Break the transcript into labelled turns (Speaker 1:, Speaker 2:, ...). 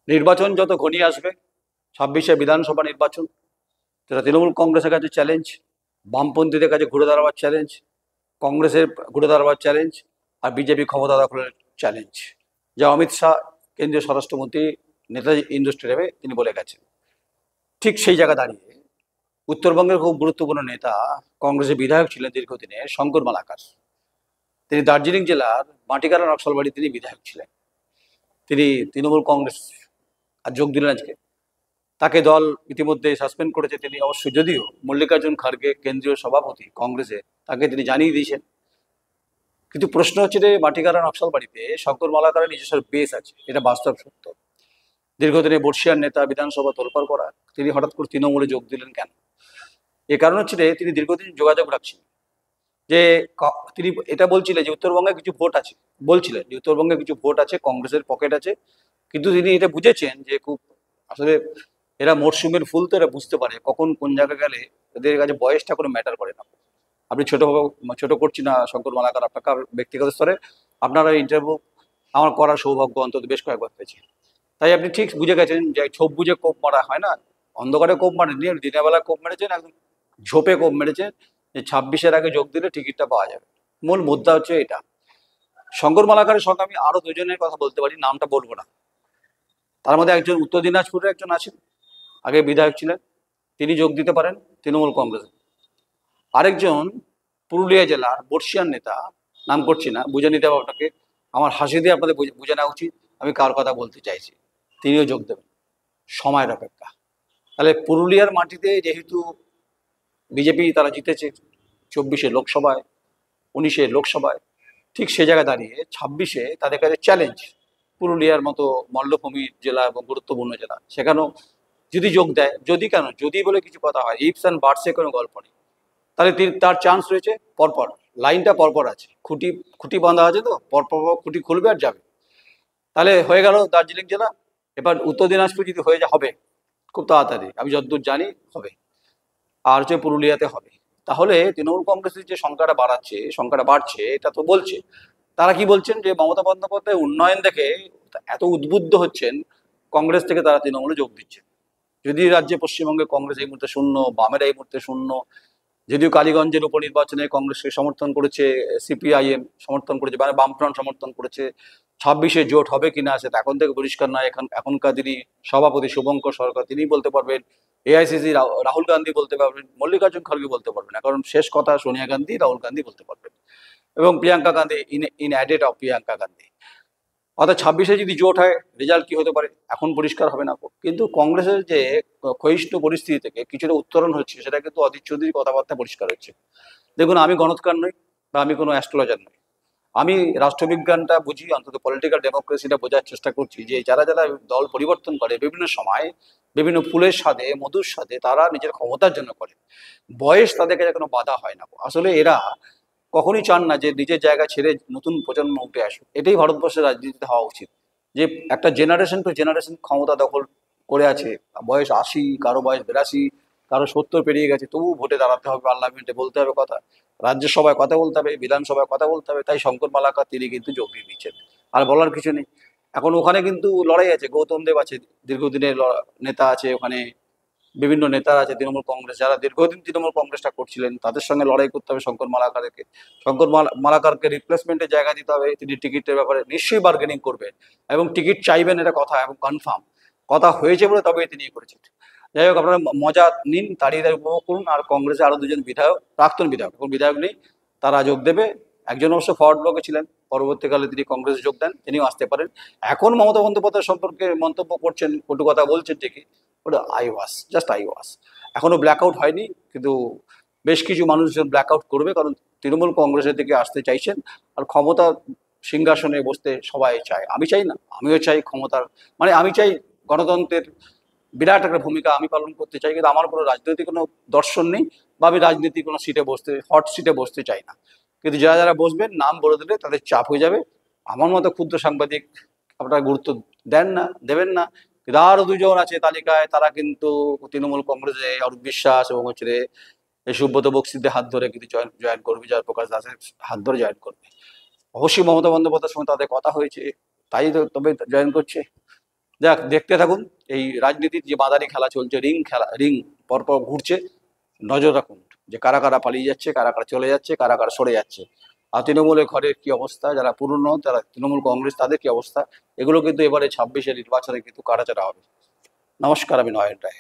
Speaker 1: নির্বাচন যত ঘনিয়ে আসবে, 26শে বিধানসভা নির্বাচন, যেটা তৃণমূল কংগ্রেসের কাছে চ্যালেঞ্জ, বামপন্থীদের কাছে ঘুরে দাঁড়াবার চ্যালেঞ্জ, কংগ্রেসের ঘুরে দাঁড়াবার চ্যালেঞ্জ, আর বিজেপি ক্ষমতা দখলের চ্যালেঞ্জ, যা অমিত শাহ কেন্দ্রীয় স্বরাষ্ট্রমন্ত্রী নেতাজি ইন্ডো স্টেডিয়ামে তিনি বলে গেছেন। ঠিক সেই জায়গা দাঁড়িয়ে উত্তরবঙ্গের খুব গুরুত্বপূর্ণ নেতা, কংগ্রেসের বিধায়ক ছিলেন দীর্ঘদিনে শঙ্কর মালাকার। তিনি দার্জিলিং জেলার মাটিকারা নকশালবাড়ি তিনি বিধায়ক ছিলেন। তিনি তৃণমূল কংগ্রেস আর যোগ দিলেন আজকে। তাকে দল ইতিমধ্যে সাসপেন্ড করেছে। তিনি অবশ্যই, যদিও মল্লিকার্জুন খার্গে কেন্দ্রীয় সভাপতি কংগ্রেসে, তাকে তিনি জানিয়ে দিয়েছেন। কিন্তু প্রশ্ন হচ্ছে যে মাটিকারা নকশালবাড়িতে শঙ্কর মালাকারের নিজস্ব বেস আছে, এটা বাস্তব সত্য। দীর্ঘদিনে বর্ষিয়ার নেতা, বিধানসভা তোলপাড় করা, তিনি হঠাৎ করে তৃণমূলে যোগ দিলেন কেন? এ কারণ হচ্ছে যে তিনি দীর্ঘদিন যোগাযোগ রাখছেন, যে তিনি এটা বলছিলেন যে উত্তরবঙ্গে কিছু ভোট আছে, বলছিলেন যে উত্তরবঙ্গে কিছু ভোট আছে, কংগ্রেসের পকেট আছে। কিন্তু তিনি এটা বুঝেছেন যে খুব আসলে এরা মরশুমের ফুল, তো এরা বুঝতে পারে কখন কোন জায়গায় গেলে এদের কাছে বয়সটা কোনো ম্যাটার করে না। আপনি ছোট করছি না শঙ্কর মালাকার, আপনাকে ব্যক্তিগত স্তরে আপনারা ইন্টারভিউ আমার করার সৌভাগ্য অন্তত বেশ কয়েকবার পেয়েছি। তাই আপনি ঠিক বুঝে গেছেন যে ছোপ বুঝে কোপ মারা হয় না, অন্ধকারে কোপ মারেননি, দিনের বেলা কোপ মেরেছেন, একদম ঝোপে কোপ মেরেছেন, যে 26-এর আগে যোগ দিলে টিকিটটা পাওয়া যাবে। মূল মুদ্রা হচ্ছে এটা। শঙ্কর মালাকারের সঙ্গে আমি আরো দুজনের কথা বলতে পারি, নামটা বলবো না। তার মধ্যে একজন উত্তর দিনাজপুরের একজন আছেন, আগে বিধায়ক ছিলেন, তিনি যোগ দিতে পারেন তৃণমূল কংগ্রেসে। আরেকজন পুরুলিয়া জেলার বর্ষিয়ান নেতা, নাম করছি না, বুঝে নিতে হবে আপনাকে, আমার হাসি দিয়ে আপনাদের বুঝে নেওয়া উচিত আমি কার কথা বলতে চাইছি। তিনিও যোগ দেবেন, সময়ের অপেক্ষা। তাহলে পুরুলিয়ার মাটিতে যেহেতু বিজেপি তারা জিতেছে 24-এ লোকসভায়, 19-এ লোকসভায়, ঠিক সে জায়গায় দাঁড়িয়ে 26-এ তাদের কাছে চ্যালেঞ্জ। পুরুলিয়ার মতো মল্লভূমির জেলা এবং গুরুত্বপূর্ণ জেলা, সেখানেও যদি যোগ দেয়, যদি কেন, যদি বলে কিছু কথা হয়, ইফস অ্যান্ড বার্ডসে কোনো গল্প নেই, তাহলে তার চান্স রয়েছে। পরপর লাইনটা পরপর আছে, খুঁটি খুঁটি বাঁধা আছে, তো পরপর খুঁটি খুলবে আর যাবে। তাহলে হয়ে গেল দার্জিলিং জেলা। এবার উত্তর দিনাজপুর যদি হয়ে হবে খুব তাড়াতাড়ি, আমি যতদূর জানি হবে, আর হচ্ছে পুরুলিয়াতে হবে। তাহলে তৃণমূল কংগ্রেসের যে সংখ্যাটা বাড়ছে, এটা তো বলছে, তারা কি বলছেন যে মমতা বন্দ্যোপাধ্যায় উন্নয়ন দেখে এত উদ্বুদ্ধ হচ্ছেন, কংগ্রেস থেকে তারা তৃণমূলে যোগ দিচ্ছে। যদি রাজ্যে পশ্চিমবঙ্গে কংগ্রেস এই মুহূর্তে শূন্য, বামেরা এই মুহূর্তে শূন্য, যদিও কালীগঞ্জের উপনির্বাচনে কংগ্রেসকে সমর্থন করেছে সিপিআইএম, সমর্থন করেছে, মানে বামফ্রন্ট সমর্থন করেছে, 26-এ জোট হবে কিনা সেটা এখন থেকে পরিষ্কার নয়। এখনকার যিনি সভাপতি শুভঙ্কর সরকার, তিনি বলতে পারবেন, এআইসিসি রাহুল গান্ধী বলতে পারবেন, মল্লিকার্জুন খড়গে বলতে পারবেন না, কারণ শেষ কথা সোনিয়া গান্ধী, রাহুল গান্ধী বলতে পারবেন, এবং Priyanka Gandhi in added of Priyanka Gandhi. অর্থাৎ 26-এ যদি জোট হয়, রেজাল্ট কি হতে পারে এখন পরিষ্কার হবে না। কিন্তু কংগ্রেসের যে ক্ষয়িষ্ণু পরিস্থিতি থেকে কিছুটা উত্তরণ হচ্ছে, সেটা কিন্তু অধীর চৌধুরীর কথাবার্তা পরিষ্কার হচ্ছে। দেখুন, আমি গণৎকার নই বা আমি কোনো অ্যাস্ট্রোলজার নই, আমি রাষ্ট্রবিজ্ঞানটা বুঝি, অন্তত পলিটিক্যাল ডেমোক্রেসিটা বোঝার চেষ্টা করছি, যে যারা যারা দল পরিবর্তন করে বিভিন্ন সময়, বিভিন্ন ফুলের স্বাদে, মধুর স্বাদে, তারা নিজের ক্ষমতার জন্য করে। বয়স তাদের কাছে কোনো বাধা হয় না। আসলে এরা কখনই চান না যে নিজের জায়গা ছেড়ে নতুন প্রজন্ম উঠে আসুক। এটাই ভারতবর্ষের রাজনীতিতে হওয়া উচিত, যে একটা জেনারেশন টু জেনারেশন ক্ষমতা দখল করে আছে, বয়স 80, কারো বয়স 82, কারো 70 পেরিয়ে গেছে, তবু ভোটে দাঁড়াতে হবে, পার্লামেন্টে বলতে হবে কথা, রাজ্যসভায় কথা বলতে হবে, বিধানসভায় কথা বলতে হবে। তাই শঙ্কর মালাকার তিনি কিন্তু যোগ দিয়ে দিচ্ছেন, আর বলার কিছু নেই। এখন ওখানে কিন্তু লড়াই আছে, গৌতম দেব আছে, দীর্ঘদিনের নেতা আছে ওখানে, বিভিন্ন নেতা আছে তৃণমূল কংগ্রেস, যারা দীর্ঘদিন তৃণমূল কংগ্রেসটা করছিলেন, তাদের সঙ্গে লড়াই করতে হবে শঙ্কর মালাকারকে। মালাকারকে রিপ্লেসমেন্টে জায়গা দিতে হবে। তিনি টিকিটের ব্যাপারে নিশ্চয়ই বার্গেনিং করবেন এবং টিকিট চাইবেন, এটা কথা এবং কনফার্ম কথা হয়েছে বলে তবে তিনি করেছেন। যাই হোক, আপনারা মজা নিন, দাঁড়িয়ে দাঁড়িয়ে উপভোগ করুন। আর কংগ্রেসে আরো দুজন বিধায়ক, প্রাক্তন বিধায়ক, এখন বিধায়ক নেই, তারা যোগ দেবে। একজন অবশ্য ফরওয়ার্ড ব্লকে ছিলেন, পরবর্তীকালে তিনি কংগ্রেসে যোগ দেন, তিনিও আসতে পারেন। এখন মমতা বন্দ্যোপাধ্যায় সম্পর্কে মন্তব্য করছেন, কটু কথা বলছেন ঠিকই, ওটা জাস্ট আই ওয়াস। এখনো ব্ল্যাক আউট হয়নি, কিন্তু বেশ কিছু মানুষজন ব্ল্যাক আউট করবে, কারণ তৃণমূল কংগ্রেসের দিকে আসতে চাইছেন। আর ক্ষমতা সিংহাসনে বসতে সবাই চায়, আমি চাই না, আমিও চাই ক্ষমতার, মানে আমি চাই গণতন্ত্রের বিরাট একটা ভূমিকা আমি পালন করতে চাই, কিন্তু আমার কোনো রাজনৈতিক কোনো দর্শন নেই, বা আমি রাজনীতি কোনো সিটে বসতে, হট সিটে বসতে চাই না। কিন্তু যারা যারা বসবেন, নাম বলে দিলে তাদের চাপ হয়ে যাবে। আমার মতো ক্ষুদ্র সাংবাদিক, আপনারা গুরুত্ব দেন না, দেবেন না। কিন্তু আরো দুজন আছে তালিকায়, তারা কিন্তু তৃণমূল কংগ্রেসে অরূপ বিশ্বাস এবং হচ্ছে এই সুব্রত বক্সিদের হাত ধরে কিন্তু জয়েন করবে, জয়প্রকাশ দাসের হাত ধরে জয়েন করবে। অবশ্যই মমতা বন্দ্যোপাধ্যায়ের সঙ্গে তাদের কথা হয়েছে, তাই তো তবে জয়েন করছে। যাক, দেখতে থাকুন এই রাজনীতির যে বাদানি খেলা চলছে, রিং পরপর ঘুরছে, নজর রাখুন যে কারা কারা পালিয়ে যাচ্ছে, কারা কারা চলে যাচ্ছে, কারা কারা সরে যাচ্ছে। আর তৃণমূলের ঘরের কি অবস্থা, যারা পুরনো তারা তৃণমূল কংগ্রেস তাদের কি অবস্থা, এগুলো কিন্তু এবারে 26-এর নির্বাচনে কিন্তু কাটাচাড়া হবে। নমস্কার, আমি নয়ন রায়।